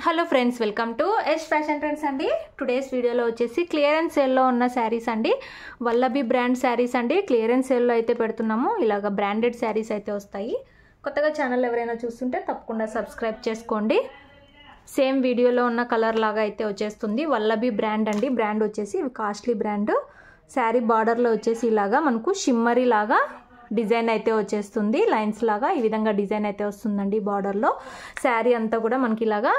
Hello friends, welcome to S fashion trends అండి. Today's వీడియోలో వచ్చేసి క్లియరెన్స్ సేల్లో ఉన్న శారీస్ అండి. వల్లభి బ్రాండ్ శారీస్ అండి. క్లియరెన్స్ సేల్లో అయితే పెడుతున్నాము. ఇలాగ బ్రాండెడ్ శారీస్ అయితే వస్తాయి. కొత్తగా ఛానల్ ఎవరైనా చూస్తుంటే తప్పకుండా సబ్స్క్రైబ్ చేసుకోండి. సేమ్ వీడియోలో ఉన్న కలర్ లాగా అయితే వచ్చేస్తుంది. వల్లభి బ్రాండ్ అండి. బ్రాండ్ వచ్చేసి ఇవి కాస్ట్లీ బ్రాండ్. శారీ బార్డర్లో వచ్చేసి ఇలాగా మనకు షిమ్మరీ లాగా డిజైన్ అయితే వచ్చేస్తుంది. లైన్స్ లాగా ఈ విధంగా డిజైన్ అయితే వస్తుందండి బార్డర్లో. శారీ అంతా కూడా మనకి ఇలాగా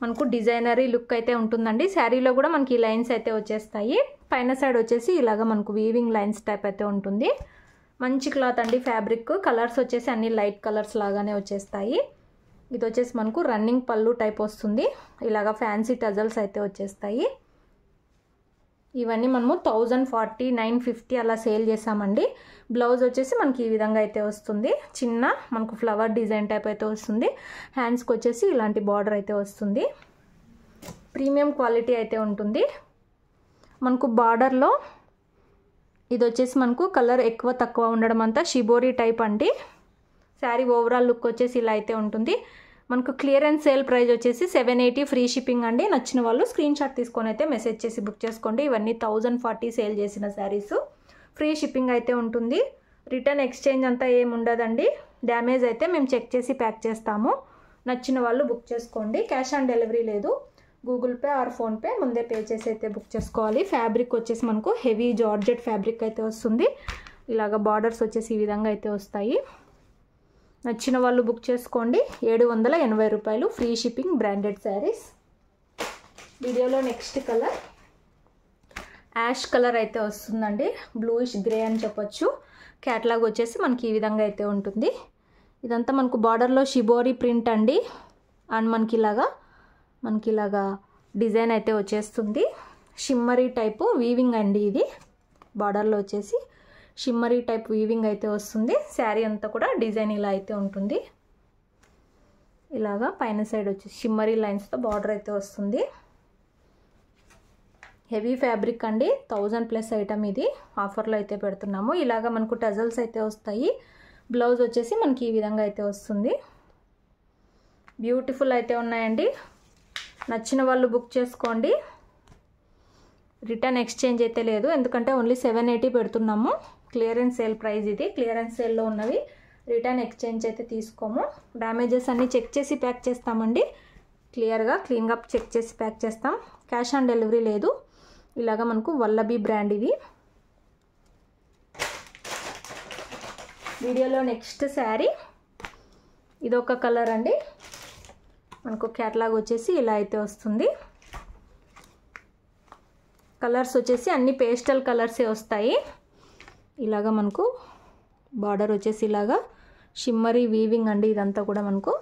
మనకు డిజైనరీ లుక్ అయితే ఉంటుందండి. శారీలో కూడా మనకి లైన్స్ అయితే వచ్చేస్తాయి. పైన సైడ్ వచ్చేసి ఇలాగా మనకు వీవింగ్ లైన్స్ టైప్ అయితే ఉంటుంది. మంచి క్లాత్ అండి. ఫ్యాబ్రిక్ కలర్స్ వచ్చేసి అన్ని లైట్ కలర్స్ లాగానే వచ్చేస్తాయి. ఇది వచ్చేసి మనకు రన్నింగ్ పళ్ళు టైప్ వస్తుంది. ఇలాగా ఫ్యాన్సీ టజల్స్ అయితే వచ్చేస్తాయి. ఇవన్నీ మనము 1040, 950 అలా సేల్ చేసామండి. బ్లౌజ్ వచ్చేసి మనకి ఈ విధంగా అయితే వస్తుంది. చిన్న మనకు ఫ్లవర్ డిజైన్ టైప్ అయితే వస్తుంది. హ్యాండ్స్కి వచ్చేసి ఇలాంటి బార్డర్ అయితే వస్తుంది. ప్రీమియం క్వాలిటీ అయితే ఉంటుంది. మనకు బార్డర్లో ఇది వచ్చేసి మనకు కలర్ ఎక్కువ తక్కువ ఉండడం అంతా షిబోరీ టైప్ అండి. శారీ ఓవరాల్ లుక్ వచ్చేసి ఇలా అయితే ఉంటుంది. మనకు క్లియరెన్స్ సేల్ ప్రైస్ వచ్చేసి 780 ఫ్రీ షిప్పింగ్ అండి. నచ్చిన వాళ్ళు స్క్రీన్ షాట్ తీసుకొని అయితే మెసేజ్ చేసి బుక్ చేసుకోండి. ఇవన్నీ 1040 సేల్ చేసిన శారీస్. ఫ్రీ షిప్పింగ్ అయితే ఉంటుంది. రిటర్న్ ఎక్స్చేంజ్ అంతా ఏమి ఉండదండి. డ్యామేజ్ అయితే మేము చెక్ చేసి ప్యాక్ చేస్తాము. నచ్చిన వాళ్ళు బుక్ చేసుకోండి. క్యాష్ ఆన్ డెలివరీ లేదు. గూగుల్ పే ఆర్ ఫోన్పే ముందే పే చేసి అయితే బుక్ చేసుకోవాలి. ఫ్యాబ్రిక్ వచ్చేసి మనకు హెవీ జార్జెట్ ఫ్యాబ్రిక్ అయితే వస్తుంది. ఇలాగ బార్డర్స్ వచ్చేసి ఈ విధంగా అయితే వస్తాయి. నచ్చిన వాళ్ళు బుక్ చేసుకోండి. 780 రూపాయలు ఫ్రీ షిప్పింగ్ బ్రాండెడ్ శారీస్. వీడియోలో నెక్స్ట్ కలర్ యాష్ కలర్ అయితే వస్తుందండి. బ్లూయిష్ గ్రే అని చెప్పొచ్చు. క్యాటలాగ్ వచ్చేసి మనకి ఈ విధంగా అయితే ఉంటుంది. ఇదంతా మనకు బార్డర్లో షిబోరీ ప్రింట్ అండి. అండ్ మనకి ఇలాగా డిజైన్ అయితే వచ్చేస్తుంది. షిమ్మరీ టైపు వీవింగ్ అండి. ఇది బార్డర్లో వచ్చేసి షిమ్మరీ టైప్ వీవింగ్ అయితే వస్తుంది. శారీ అంతా కూడా డిజైన్ ఇలా అయితే ఉంటుంది. ఇలాగా పైన సైడ్ వచ్చి షిమ్మరీ లైన్స్తో బార్డర్ అయితే వస్తుంది. హెవీ ఫ్యాబ్రిక్ అండి. 1000+ ఐటమ్ ఇది. ఆఫర్లో అయితే పెడుతున్నాము. ఇలాగా మనకు టజల్స్ అయితే వస్తాయి. బ్లౌజ్ వచ్చేసి మనకి ఈ విధంగా అయితే వస్తుంది. బ్యూటిఫుల్ అయితే ఉన్నాయండి. నచ్చిన వాళ్ళు బుక్ చేసుకోండి. రిటర్న్ ఎక్స్చేంజ్ అయితే లేదు, ఎందుకంటే ఓన్లీ 780 పెడుతున్నాము. క్లియరెన్స్ సేల్ ప్రైస్ ఇది. క్లియరెన్స్ సేల్లో ఉన్నవి రిటర్న్ ఎక్స్చేంజ్ అయితే తీసుకోము. డ్యామేజెస్ అన్నీ చెక్ చేసి ప్యాక్ చేస్తామండి. క్లీన్గా చెక్ చేసి ప్యాక్ చేస్తాం. క్యాష్ ఆన్ డెలివరీ లేదు. ఇలాగా మనకు వల్లభి బ్రాండ్ ఇది. వీడియోలో నెక్స్ట్ శారీ ఇదొక కలర్ అండి. మనకు క్యాటలాగ్ వచ్చేసి ఇలా అయితే వస్తుంది. కలర్స్ వచ్చేసి అన్ని పేస్టల్ కలర్సే వస్తాయి. ఇలాగా మనకు బార్డర్ వచ్చేసి ఇలాగా షిమ్మరీ వీవింగ్ అండి. ఇదంతా కూడా మనకు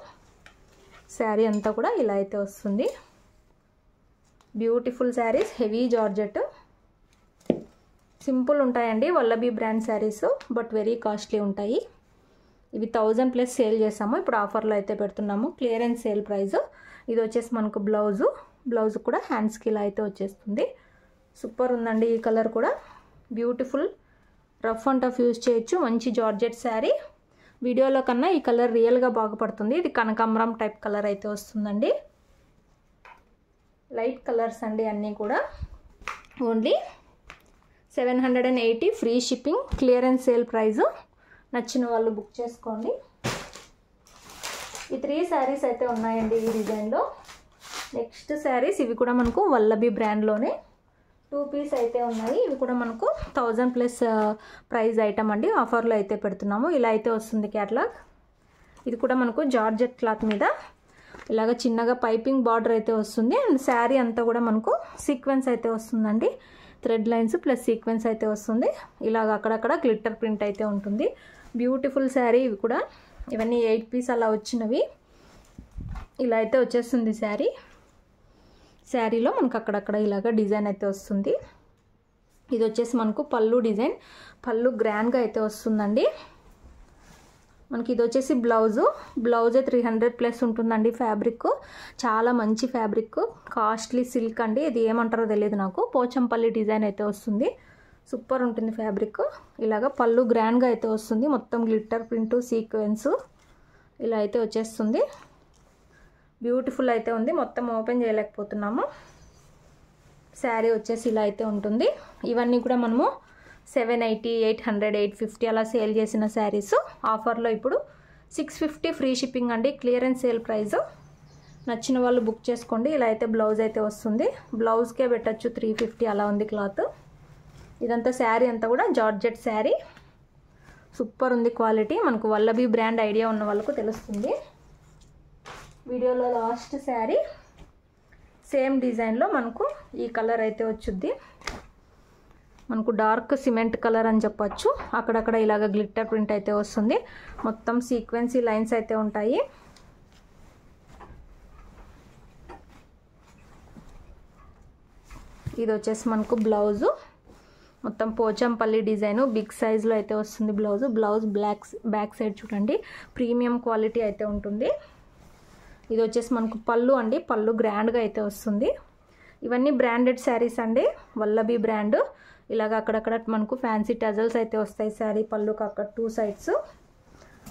శారీ అంతా కూడా ఇలా అయితే వస్తుంది. Beautiful saris. Heavy georgette simple ఉంటాయండి Vallabhi brand saris, but very costly ఉంటాయి. ఇవి 1000+ సేల్ చేసాము. ఇప్పుడు ఆఫర్లో అయితే పెడుతున్నాము. Clearance sale price. ఇది వచ్చేసి మనకు బ్లౌజ్ కూడా హ్యాండ్స్కి ఇలా అయితే వచ్చేస్తుంది. సూపర్ ఉందండి. ఈ కలర్ కూడా beautiful. Rough and tough use చేయొచ్చు. మంచి జార్జెట్ శారీ. వీడియోలో కన్నా ఈ కలర్ రియల్గా బాగుపడుతుంది. ఇది కనకాంబరం టైప్ కలర్ అయితే వస్తుందండి. లైట్ కలర్స్ అండి అన్నీ కూడా. Only 780 free shipping. Clearance sale price. నచ్చిన వాళ్ళు బుక్ చేసుకోండి. ఈ 3 శారీస్ అయితే ఉన్నాయండి ఈ డిజైన్లో. నెక్స్ట్ శారీస్ ఇవి కూడా మనకు వల్లభి బ్రాండ్లోనే 2 పీస్ అయితే ఉన్నాయి. ఇవి కూడా మనకు 1000+ ప్రైస్ ఐటమ్ అండి. ఆఫర్లో అయితే పెడుతున్నాము. ఇలా అయితే వస్తుంది క్యాటలాగ్. ఇది కూడా మనకు జార్జెట్ క్లాత్ మీద ఇలాగ చిన్నగా పైపింగ్ బార్డర్ అయితే వస్తుంది. అండ్ శారీ అంతా కూడా మనకు సీక్వెన్స్ అయితే వస్తుందండి. థ్రెడ్ లైన్స్ ప్లస్ సీక్వెన్స్ అయితే వస్తుంది. ఇలాగ అక్కడక్కడ గ్లిట్టర్ ప్రింట్ అయితే ఉంటుంది. బ్యూటిఫుల్ శారీ. ఇవి కూడా ఇవన్నీ 8 పీస్ అలా వచ్చినవి. ఇలా అయితే వచ్చేస్తుంది శారీ. శారీలో మనకు అక్కడక్కడ ఇలాగ డిజైన్ అయితే వస్తుంది. ఇది వచ్చేసి మనకు పళ్ళు డిజైన్. పళ్ళు గ్రాండ్గా అయితే వస్తుందండి. మనకి ఇది వచ్చేసి బ్లౌజే 300+ ఉంటుందండి. ఫ్యాబ్రిక్ చాలా మంచి ఫ్యాబ్రిక్. కాస్ట్లీ సిల్క్ అండి. ఇది ఏమంటారో తెలియదు నాకు. పోచంపల్లి డిజైన్ అయితే వస్తుంది. సూపర్ ఉంటుంది ఫ్యాబ్రిక్. ఇలాగ పళ్ళు గ్రాండ్గా అయితే వస్తుంది. మొత్తం గ్లిట్టర్ ప్రింట్ సీక్వెన్స్ ఇలా అయితే వచ్చేస్తుంది. బ్యూటిఫుల్ అయితే ఉంది. మొత్తం ఓపెన్ చేయలేకపోతున్నాము. శారీ వచ్చేసి ఇలా అయితే ఉంటుంది. ఇవన్నీ కూడా మనము 780, 800, 850 అలా సేల్ చేసిన శారీస్. ఆఫర్లో ఇప్పుడు 650 ఫ్రీ షిప్పింగ్ అండి. Clearance sale price. నచ్చిన వాళ్ళు బుక్ చేసుకోండి. ఇలా అయితే బ్లౌజ్ అయితే వస్తుంది. బ్లౌజ్కే పెట్టచ్చు 350 అలా ఉంది క్లాత్. ఇదంతా శారీ అంతా కూడా జార్జెట్ శారీ. సూపర్ ఉంది క్వాలిటీ. మనకు వల్లభి బ్రాండ్ ఐడియా ఉన్న వాళ్ళకు తెలుస్తుంది. వీడియోలో లాస్ట్ శారీ సేమ్ డిజైన్లో మనకు ఈ కలర్ అయితే వచ్చుద్ది. మనకు డార్క్ సిమెంట్ కలర్ అని చెప్పొచ్చు. అక్కడక్కడ ఇలాగ గ్లిట్టర్ ప్రింట్ అయితే వస్తుంది. మొత్తం సీక్వెన్సీ లైన్స్ అయితే ఉంటాయి. ఇది వచ్చేసి మనకు బ్లౌజు. మొత్తం పోచంపల్లి డిజైన్ బిగ్ సైజులో అయితే వస్తుంది బ్లౌజ్. బ్లౌజ్ బ్యాక్ సైడ్ చూడండి ప్రీమియం క్వాలిటీ అయితే ఉంటుంది. ఇది వచ్చేసి మనకు పళ్ళు అండి. పళ్ళు గ్రాండ్గా అయితే వస్తుంది. ఇవన్నీ బ్రాండెడ్ శారీస్ అండి. వల్లభి బ్రాండ్. ఇలాగ అక్కడక్కడ మనకు ఫ్యాన్సీ టజల్స్ అయితే వస్తాయి శారీ పళ్ళుకి అక్కడ 2 సైడ్స్.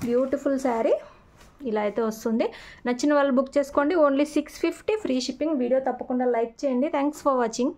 బ్యూటిఫుల్ శారీ ఇలా అయితే వస్తుంది. నచ్చిన వాళ్ళు బుక్ చేసుకోండి. Only 650 free shipping. వీడియో తప్పకుండా లైక్ చేయండి. Thanks for watching.